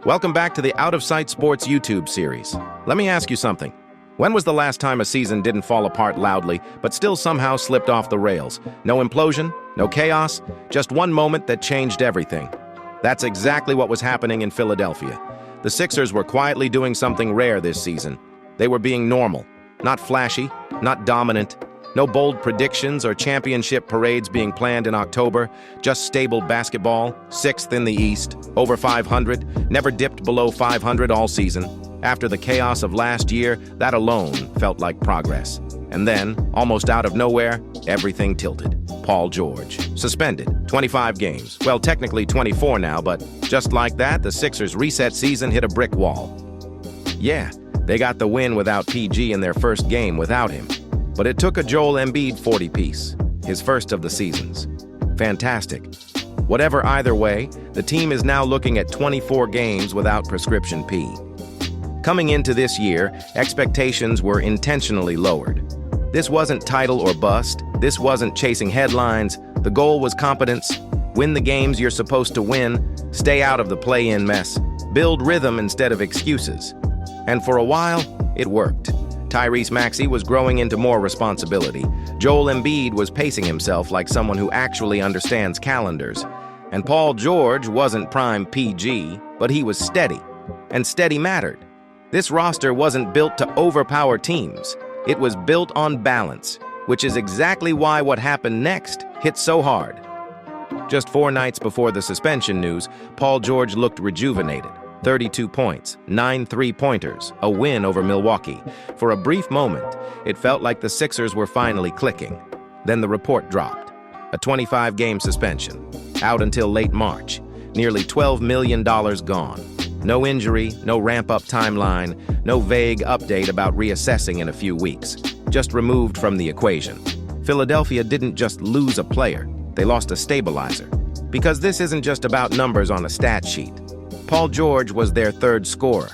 Welcome back to the Out of Sight Sports YouTube series. Let me ask you something. When was the last time a season didn't fall apart loudly, but still somehow slipped off the rails? No implosion, no chaos, just one moment that changed everything. That's exactly what was happening in Philadelphia. The Sixers were quietly doing something rare this season. They were being normal, not flashy, not dominant, no bold predictions or championship parades being planned in October, just stable basketball, sixth in the East, over 500, never dipped below 500 all season. After the chaos of last year, that alone felt like progress. And then, almost out of nowhere, everything tilted. Paul George, suspended, 25 games. Well, technically 24 now, but just like that, the Sixers' reset season hit a brick wall. Yeah, they got the win without PG in their first game without him. But it took a Joel Embiid 40-piece, his first of the seasons. Fantastic. Whatever either way, the team is now looking at 24 games without prescription P. Coming into this year, expectations were intentionally lowered. This wasn't title or bust. This wasn't chasing headlines. The goal was competence. Win the games you're supposed to win. Stay out of the play-in mess. Build rhythm instead of excuses. And for a while, it worked. Tyrese Maxey was growing into more responsibility. Joel Embiid was pacing himself like someone who actually understands calendars. And Paul George wasn't prime PG, but he was steady. And steady mattered. This roster wasn't built to overpower teams. It was built on balance, which is exactly why what happened next hit so hard. Just 4 nights before the suspension news, Paul George looked rejuvenated. 32 points, 9 three-pointers, a win over Milwaukee. For a brief moment, it felt like the Sixers were finally clicking. Then the report dropped. A 25-game suspension, out until late March. Nearly $12 million gone. No injury, no ramp-up timeline, no vague update about reassessing in a few weeks. Just removed from the equation. Philadelphia didn't just lose a player, they lost a stabilizer. Because this isn't just about numbers on a stat sheet. Paul George was their third scorer,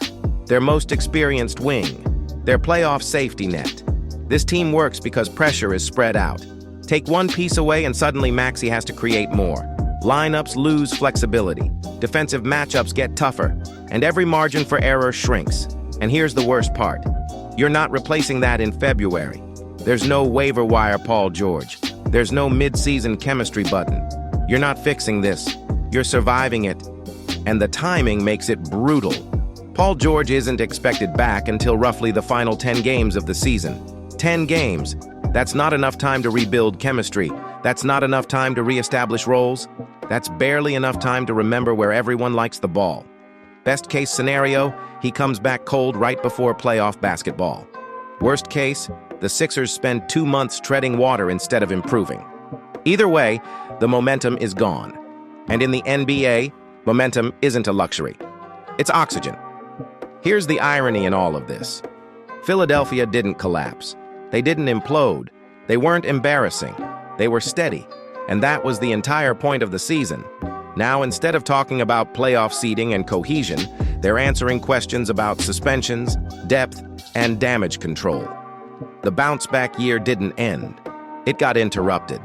their most experienced wing, their playoff safety net. This team works because pressure is spread out. Take one piece away and suddenly Maxey has to create more. Lineups lose flexibility. Defensive matchups get tougher, and every margin for error shrinks. And here's the worst part. You're not replacing that in February. There's no waiver wire Paul George. There's no mid-season chemistry button. You're not fixing this. You're surviving it. And the timing makes it brutal. Paul George isn't expected back until roughly the final 10 games of the season. 10 games. That's not enough time to rebuild chemistry. That's not enough time to reestablish roles. That's barely enough time to remember where everyone likes the ball. Best case scenario, he comes back cold right before playoff basketball. Worst case, the Sixers spend 2 months treading water instead of improving. Either way, the momentum is gone. And in the NBA, momentum isn't a luxury. It's oxygen. Here's the irony in all of this. Philadelphia didn't collapse. They didn't implode. They weren't embarrassing. They were steady. And that was the entire point of the season. Now, instead of talking about playoff seeding and cohesion, they're answering questions about suspensions, depth, and damage control. The bounce-back year didn't end. It got interrupted.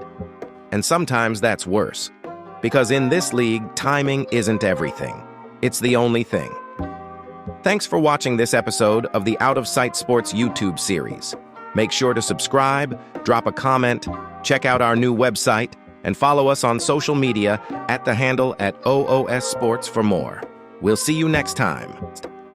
And sometimes that's worse. Because in this league, timing isn't everything. It's the only thing. Thanks for watching this episode of the Out of Sight Sports YouTube series. Make sure to subscribe, drop a comment, check out our new website, and follow us on social media at the handle @OOS Sports for more. We'll see you next time.